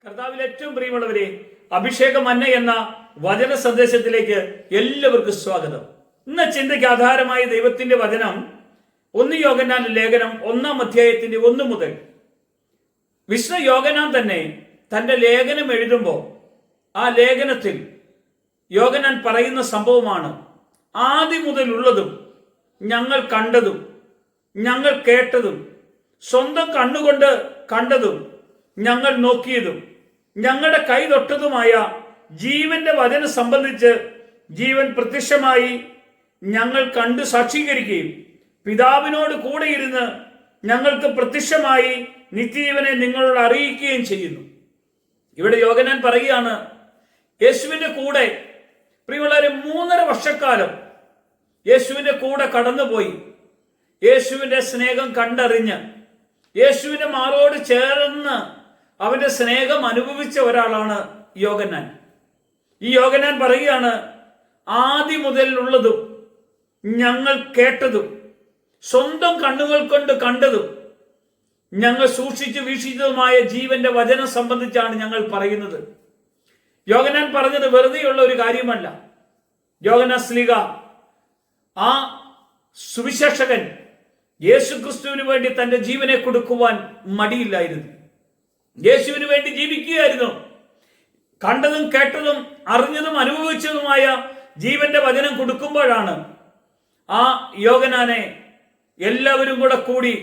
കർത്താവിൽ ഏറ്റവും പ്രിയമുള്ളവരെ, അഭിഷേക മന്ന എന്ന വചന സന്ദേശത്തിലേക്ക് എല്ലാവർക്കും സ്വാഗതം. ഇന്ന് ചിന്തയ്ക്ക് ആധാരമായ ദൈവത്തിന്റെ വചനം 1 യോഹന്നാൻ ലേഖനം 1-ാം അധ്യായത്തിന്റെ 1 മുതൽ. വിശുദ്ധ യോഹന്നാൻ തന്നെ തന്റെ ലേഖനം എഴുതുമ്പോൾ ആ ലേഖനത്തിൽ യോഹന്നാൻ പറയുന്ന സംഭവമാണ് ആദ്യം മുതലുള്ളതും ഞങ്ങൾ കണ്ടതും ഞങ്ങൾ കേട്ടതും സ്വന്തം കണ്ണുകൊണ്ട് കണ്ടതും ഞങ്ങൾ നോക്കിയതും ഞങ്ങളുടെ കൈ തൊട്ടതുമായ ജീവന്റെ വചനം സംബന്ധിച്ച് ജീവൻ പ്രത്യക്ഷമായി ഞങ്ങൾ കണ്ടു സാക്ഷീകരിക്കുകയും പിതാവിനോട് കൂടെ ഇരുന്ന് ഞങ്ങൾക്ക് പ്രത്യക്ഷമായി നിത്യജീവനെ നിങ്ങളോട് അറിയിക്കുകയും ചെയ്യുന്നു. ഇവിടെ യോഹന്നാൻ പറയുകയാണ്, യേശുവിന്റെ കൂടെ പ്രിയമുള്ളവരെ 3.5 വർഷക്കാലം യേശുവിന്റെ കൂടെ കടന്നുപോയി യേശുവിന്റെ സ്നേഹം കണ്ടറിഞ്ഞ് യേശുവിന്റെ മാറോട് ചേർന്ന് അവന്റെ സ്നേഹം അനുഭവിച്ച ഒരാളാണ് യോഹന്നാൻ. ഈ യോഹന്നാൻ പറയുകയാണ്, ആദ്യം മുതലുള്ളതും ഞങ്ങൾ കേട്ടതും സ്വന്തം കണ്ണുകൾ കൊണ്ട് കണ്ടതും ഞങ്ങൾ സൂക്ഷിച്ചു വീക്ഷിച്ചതുമായ ജീവന്റെ വചനം സംബന്ധിച്ചാണ് ഞങ്ങൾ പറയുന്നത്. യോഹന്നാൻ പറഞ്ഞത് വെറുതെയുള്ള ഒരു കാര്യമല്ല. യോഹന്നാൻ ശ്ലീഹ, ആ സുവിശേഷകൻ, യേശുക്രിസ്തുവിന് വേണ്ടി തന്റെ ജീവനെ കൊടുക്കുവാൻ മടിയില്ലായിരുന്നു. യേശുവിന് വേണ്ടി ജീവിക്കുകയായിരുന്നു. കണ്ടതും കേട്ടതും അറിഞ്ഞതും അനുഭവിച്ചതുമായ ജീവന്റെ വചനം കൊടുക്കുമ്പോഴാണ് ആ യോഹന്നാനെ എല്ലാവരും കൂടി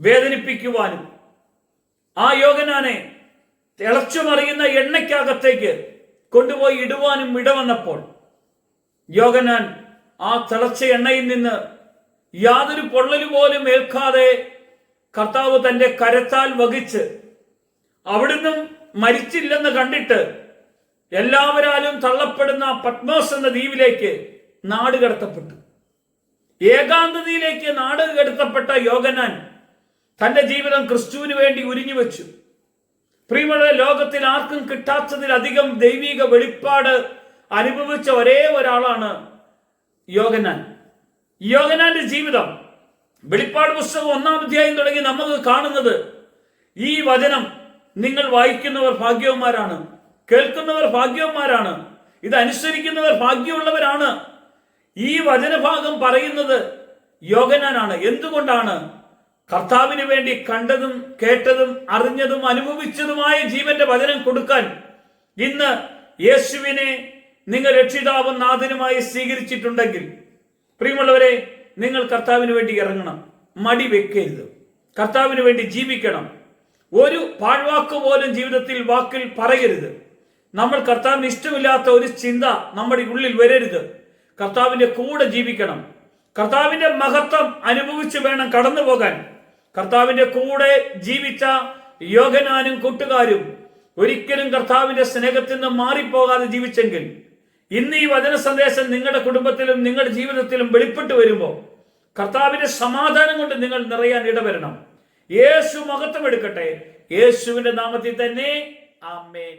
വേദനിപ്പിക്കുവാനും ആ യോഹന്നാനെ തിളച്ചുമറിയുന്ന എണ്ണയ്ക്കകത്തേക്ക് കൊണ്ടുപോയി ഇടുവാനും ഇടവന്നപ്പോൾ യോഹന്നാൻ ആ തിളച്ച എണ്ണയിൽ നിന്ന് യാതൊരു പൊള്ളലു പോലും ഏൽക്കാതെ കർത്താവ് തന്റെ കരത്താൽ വഹിച്ച് അവിടുന്ന് മരിച്ചില്ലെന്ന് കണ്ടിട്ട് എല്ലാവരാലും തള്ളപ്പെടുന്ന പത്മോസ് എന്ന ദ്വീപിലേക്ക് നാട് കടത്തപ്പെട്ടു. ഏകാന്തതയിലേക്ക് നാട് കടത്തപ്പെട്ട യോഹന്നാൻ തന്റെ ജീവിതം ക്രിസ്തുവിന് വേണ്ടി ഉരിഞ്ഞു വെച്ചു. പ്രിയമുള്ള, ലോകത്തിൽ ആർക്കും കിട്ടാത്തതിലധികം ദൈവിക വെളിപ്പാട് അനുഭവിച്ച ഒരേ ഒരാളാണ് യോഹന്നാൻ. യോഹന്നാന്റെ ജീവിതം വെളിപ്പാട് പുസ്തകം 1-ാം അധ്യായം തുടങ്ങി നമുക്ക് കാണുന്നത്, ഈ വചനം നിങ്ങൾ വായിക്കുന്നവർ ഭാഗ്യവന്മാരാണ്, കേൾക്കുന്നവർ ഭാഗ്യവന്മാരാണ്, ഇത് അനുസരിക്കുന്നവർ ഭാഗ്യമുള്ളവരാണ്. ഈ വചനഭാഗം പറയുന്നത് യോഹന്നാനാണ്. എന്തുകൊണ്ടാണ്? കർത്താവിന് വേണ്ടി കണ്ടതും കേട്ടതും അറിഞ്ഞതും അനുഭവിച്ചതുമായ ജീവന്റെ വചനം കൊടുക്കാൻ ഇന്ന് യേശുവിനെ നിങ്ങൾ രക്ഷിതാവും നാഥനുമായി സ്വീകരിച്ചിട്ടുണ്ടെങ്കിൽ പ്രിയമുള്ളവരെ, നിങ്ങൾ കർത്താവിന് വേണ്ടി ഇറങ്ങണം. മടി വെക്കരുത്. കർത്താവിന് വേണ്ടി ജീവിക്കണം. ഒരു പാഴ്വാക്ക് പോലും ജീവിതത്തിൽ വാക്കിൽ പറയരുത്. നമ്മൾ കർത്താവിന് ഇഷ്ടമില്ലാത്ത ഒരു ചിന്ത നമ്മുടെ ഉള്ളിൽ വരരുത്. കർത്താവിന്റെ കൂടെ ജീവിക്കണം. കർത്താവിന്റെ മഹത്വം അനുഭവിച്ചു വേണം കടന്നു പോകാൻ. കർത്താവിന്റെ കൂടെ ജീവിച്ച യോഹന്നാനും കൂട്ടുകാരും ഒരിക്കലും കർത്താവിന്റെ സ്നേഹത്തിൽ നിന്ന് മാറിപ്പോകാതെ ജീവിച്ചെങ്കിൽ ഇന്ന് ഈ വചന സന്ദേശം നിങ്ങളുടെ കുടുംബത്തിലും നിങ്ങളുടെ ജീവിതത്തിലും വെളിപ്പെട്ടു വരുമ്പോൾ കർത്താവിന്റെ സമാധാനം കൊണ്ട് നിങ്ങൾ നിറയാൻ ഇടവരണം. യേശു മഹത്വം എടുക്കട്ടെ. യേശുവിന്റെ നാമത്തിൽ തന്നെ ആമേൻ.